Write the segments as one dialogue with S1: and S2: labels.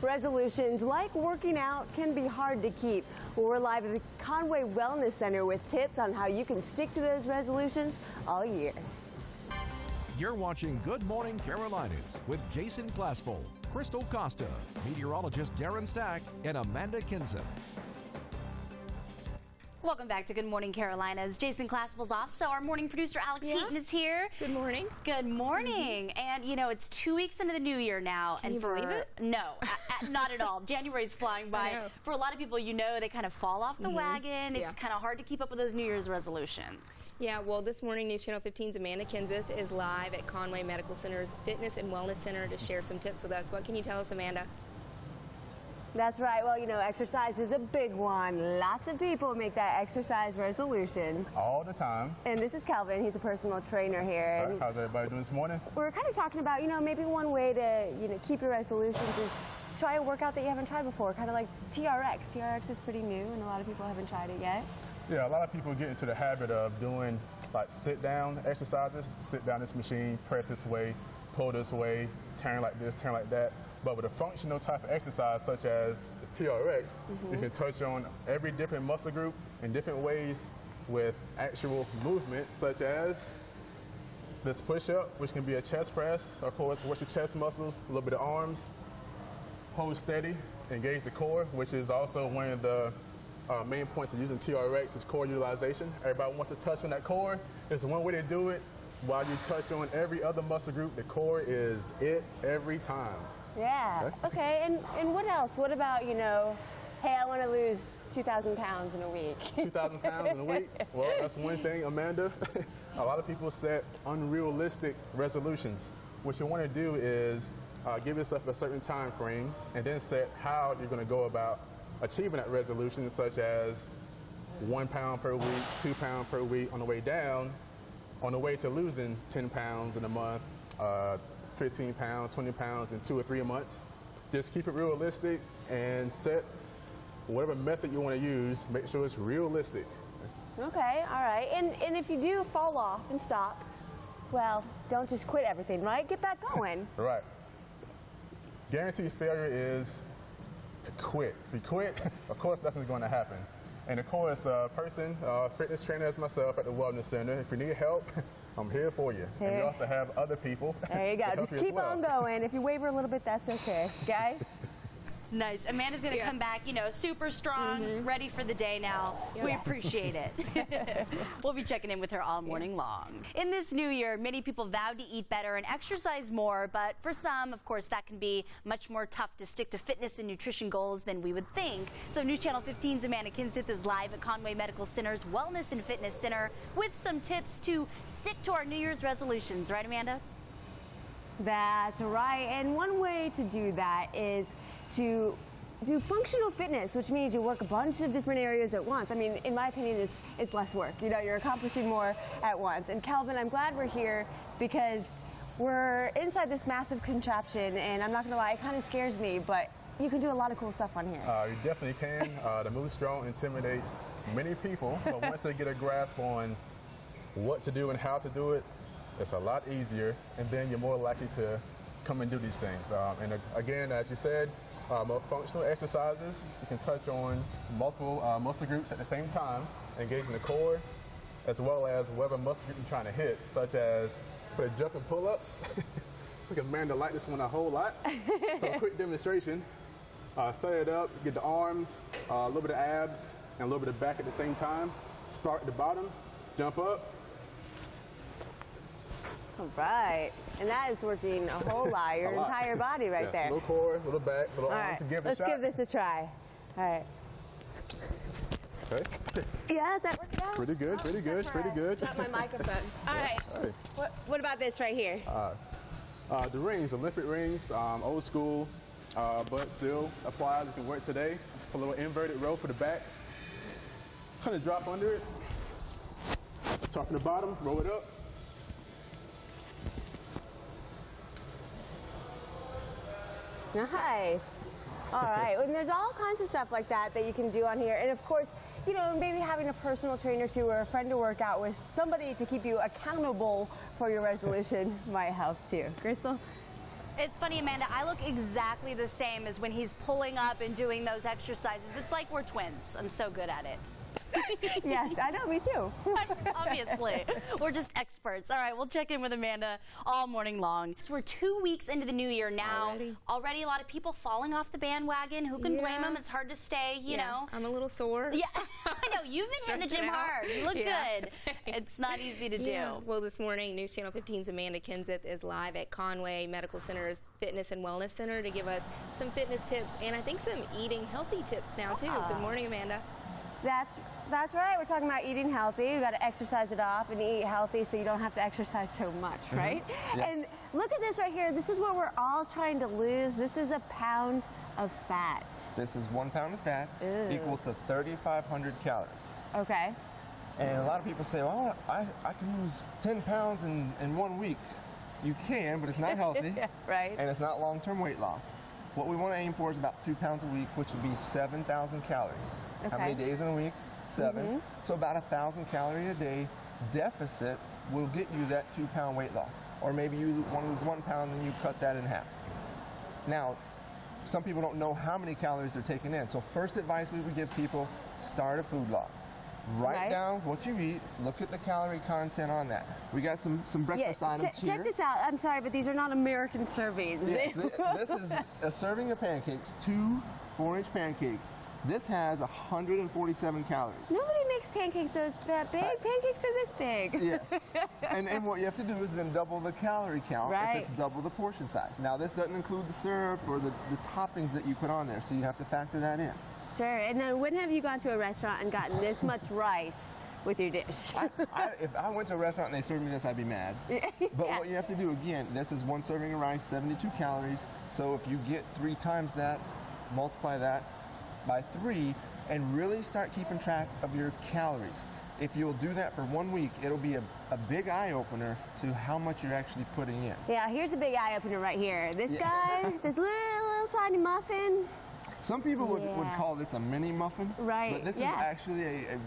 S1: Resolutions like working out can be hard to keep. Well, we're live at the Conway Wellness Center with tips on how you can stick to those resolutions all year.
S2: You're watching Good Morning Carolinas with Jason Glasspool, Crystal Costa, meteorologist Darren Stack, and Amanda Kinson.
S3: Welcome back to Good Morning Carolinas. Jason Classible's off, so our morning producer Alex Heaton is here.
S4: Good morning.
S3: Good morning. And you know, it's 2 weeks into the new year now.
S4: Can you believe it?
S3: No, not at all. January's flying by. For a lot of people, you know, they kind of fall off the wagon. It's kind of hard to keep up with those New Year's resolutions.
S4: Yeah, well, this morning, News Channel 15's Amanda Kinseth is live at Conway Medical Center's Fitness and Wellness Center to share some tips with us. What can you tell us, Amanda?
S1: That's right. Well, you know, exercise is a big one. Lots of people make that exercise resolution.
S5: All the time.
S1: And this is Calvin. He's a personal trainer here.
S5: All right, how's everybody doing this morning?
S1: We're kind of talking about, you know, maybe one way to, you know, keep your resolutions is try a workout that you haven't tried before, kind of like TRX. TRX is pretty new, and a lot of people haven't tried it yet.
S5: Yeah, a lot of people get into the habit of doing, like, sit-down exercises. Sit down this machine, press this way, pull this way, turn like this, turn like that. But with a functional type of exercise such as the TRX, you can touch on every different muscle group in different ways with actual movement, such as this push-up, which can be a chest press. Of course, works the chest muscles, a little bit of arms. Hold steady, engage the core, which is also one of the main points of using TRX is core utilization. Everybody wants to touch on that core. There's one way to do it. While you touch on every other muscle group, the core is it every time.
S1: Yeah. Okay. And what else? What about, you know, hey, I want to lose 2,000 pounds in a week. 2,000
S5: pounds in a week? Well, that's one thing, Amanda. A lot of people set unrealistic resolutions. What you want to do is give yourself a certain time frame and then set how you're going to go about achieving that resolution, such as 1 pound per week, 2 pounds per week on the way down, on the way to losing 10 pounds in a month, 15 pounds, 20 pounds in 2 or 3 months. Just keep it realistic and set whatever method you want to use, make sure it's realistic.
S1: Okay, all right. And if you do fall off and stop, well, don't just quit everything, right? Get back going.
S5: Right. Guaranteed failure is to quit. If you quit, of course nothing's going to happen. And of course, fitness trainer as myself at the Wellness Center, if you need help, I'm here for you. And we also have other people.
S1: There you go. Just keep on going. If you waver a little bit, that's okay. Guys?
S3: Nice. Amanda's going to come back, you know, super strong, ready for the day now. We appreciate it. We'll be checking in with her all morning long. In this new year, many people vowed to eat better and exercise more, but for some, of course, that can be much more tough to stick to fitness and nutrition goals than we would think. So News Channel 15's Amanda Kinseth is live at Conway Medical Center's Wellness and Fitness Center with some tips to stick to our New Year's resolutions. Right, Amanda?
S1: That's right. And one way to do that is to do functional fitness, which means you work a bunch of different areas at once. I mean, in my opinion, it's less work. You know, you're accomplishing more at once. And Calvin, I'm glad we're here because we're inside this massive contraption, and I'm not going to lie, it kind of scares me, but you can do a lot of cool stuff on here.
S5: You definitely can. The Move Strong intimidates many people, but once they get a grasp on what to do and how to do it, it's a lot easier, and then you're more likely to come and do these things. And again, as you said, more functional exercises. You can touch on multiple muscle groups at the same time, engaging the core, as well as whatever muscle group you're trying to hit, such as for the jumping pull-ups. Look at Amanda like this one a whole lot. So a quick demonstration. Start it up, get the arms, a little bit of abs, and a little bit of back at the same time. Start at the bottom, jump up.
S1: All right. And that is working a whole lot, your entire body right there.
S5: Little core, little back, little arms to give it a shot.
S1: Let's give this a try. All right.
S5: Okay.
S1: Yeah, is that working out?
S5: Pretty good, pretty good, pretty good.
S1: Got my microphone. All right. What about this right here?
S5: The rings, Olympic rings, old school, but still applies. You can work today. A little inverted row for the back. Kind of drop under it. Top and the bottom, roll it up.
S1: Nice. All right. And there's all kinds of stuff like that you can do on here. And of course, you know, maybe having a personal trainer too, or a friend to work out with, somebody to keep you accountable for your resolution might help too. Crystal?
S3: It's funny, Amanda, I look exactly the same as when he's pulling up and doing those exercises. It's like we're twins. I'm so good at it.
S1: Yes, I know, me too.
S3: Obviously. We're just experts. All right, we'll check in with Amanda all morning long. So we're 2 weeks into the new year now. Already a lot of people falling off the bandwagon. Who can blame them? It's hard to stay, you know.
S4: I'm a little sore.
S3: Yeah, I know. You've been hitting the gym hard. You look good. It's not easy to do.
S4: Well, this morning, News Channel 15's Amanda Kenseth is live at Conway Medical Center's Fitness and Wellness Center to give us some fitness tips and I think some eating healthy tips now, too. Good morning, Amanda.
S1: That's right. We're talking about eating healthy. You've got to exercise it off and eat healthy so you don't have to exercise so much, right?
S5: Yes.
S1: And look at this right here. This is what we're all trying to lose. This is a pound of fat.
S6: This is 1 pound of fat equal to 3,500 calories.
S1: Okay.
S6: And a lot of people say, oh, I can lose 10 pounds in 1 week. You can, but it's not healthy.
S1: Right.
S6: And it's not long-term weight loss. What we want to aim for is about 2 pounds a week, which would be 7,000 calories.
S1: Okay.
S6: How many days in a week? 7. So about 1,000 calorie a day deficit will get you that 2 pound weight loss. Or maybe you want to lose 1 pound and you cut that in half. Now, some people don't know how many calories they're taking in. So first advice we would give people, start a food log. Write down what you eat, look at the calorie content on that. We got some breakfast items here.
S1: Check this out. I'm sorry, but these are not American servings.
S6: Yes, this is a serving of pancakes, 2 4-inch pancakes. This has 147 calories.
S1: Nobody makes pancakes that big. Pancakes are this big.
S6: Yes. and what you have to do is then double the calorie count if it's double the portion size. Now, this doesn't include the syrup or the toppings that you put on there, so you have to factor that in.
S1: Sure. And now, when have you gone to a restaurant and gotten this much rice with your dish?
S6: If I went to a restaurant and they served me this, I'd be mad. But what you have to do, again, this is 1 serving of rice, 72 calories. So if you get 3 times that, multiply that by 3, and really start keeping track of your calories. If you'll do that for 1 week, it'll be a big eye-opener to how much you're actually putting in.
S1: Yeah, here's a big eye-opener right here. This guy, this little tiny muffin.
S6: Some people would call this a mini muffin.
S1: Right.
S6: But this is actually a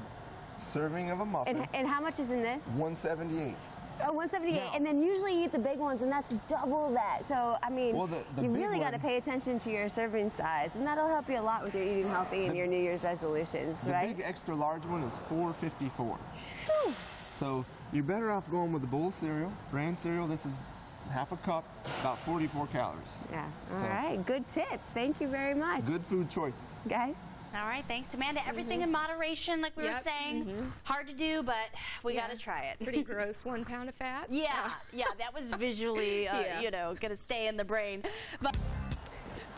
S6: serving of a muffin.
S1: And how much is in this?
S6: 178.
S1: Oh, 178.
S6: Now,
S1: and then usually you eat the big ones, and that's double that. So, I mean,
S6: the
S1: you really got to pay attention to your serving size, and that'll help you a lot with your eating healthy and your New Year's resolutions, right?
S6: The big extra large one is 454.
S1: Whew.
S6: So you're better off going with the bowl cereal, bran cereal. This is half a cup, about 44 calories.
S1: Yeah. All right. Good tips. Thank you very much.
S6: Good food choices.
S1: Guys.
S3: All right, thanks, Amanda. Everything in moderation, like we were saying. Hard to do, but we got to try it.
S4: Pretty gross, 1 pound of fat.
S3: Yeah, that was visually, you know, going to stay in the brain. But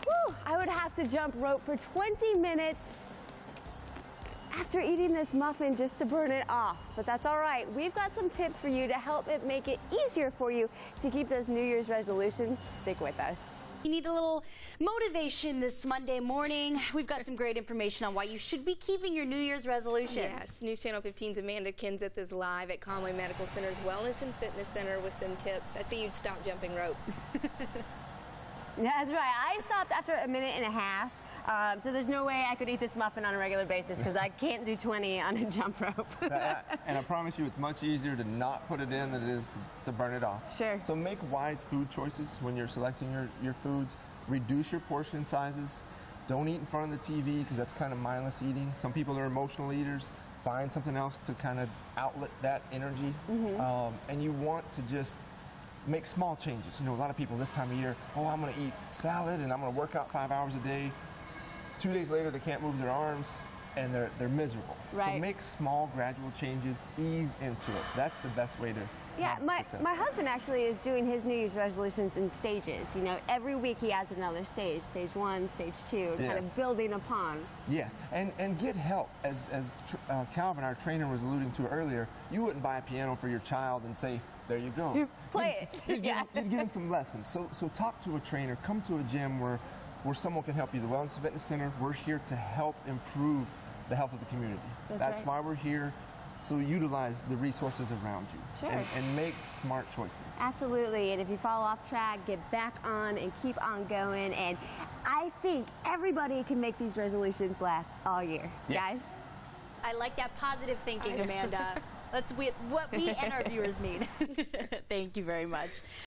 S1: whew, I would have to jump rope for 20 minutes after eating this muffin just to burn it off. But that's all right. We've got some tips for you to help it make it easier for you to keep those New Year's resolutions. Stick with us.
S3: You need a little motivation this Monday morning. We've got some great information on why you should be keeping your New Year's resolutions.
S4: Yes, News Channel 15's Amanda Kenseth is live at Conway Medical Center's Wellness and Fitness Center with some tips. I see you stopped jumping rope.
S1: That's right. I stopped after a minute and a half. So there's no way I could eat this muffin on a regular basis because I can't do 20 on a jump rope.
S6: And I promise you it's much easier to not put it in than it is to burn it off.
S1: Sure.
S6: So make wise food choices when you're selecting your foods. Reduce your portion sizes. Don't eat in front of the TV because that's kind of mindless eating. Some people are emotional eaters. Find something else to kind of outlet that energy. And you want to just make small changes. You know, a lot of people this time of year, oh, I'm going to eat salad and I'm going to work out 5 hours a day. 2 days later, they can't move their arms and they're miserable.
S1: Right.
S6: So make small, gradual changes, ease into it. That's the best way to
S1: my husband actually is doing his New Year's resolutions in stages. You know, every week he has another stage, stage 1, stage 2, kind of building upon.
S6: Yes, and get help. As Calvin, our trainer, was alluding to earlier, you wouldn't buy a piano for your child and say, there you go.
S1: You play it.
S6: You'd give him some lessons. So talk to a trainer, come to a gym where someone can help you. The Wellness and Fitness Center, we're here to help improve the health of the community. That's why we're here. So utilize the resources around you and make smart choices.
S1: Absolutely. And if you fall off track, get back on and keep on going. And I think everybody can make these resolutions last all year. Guys?
S3: I like that positive thinking, Amanda. That's what we and our viewers need. Thank you very much.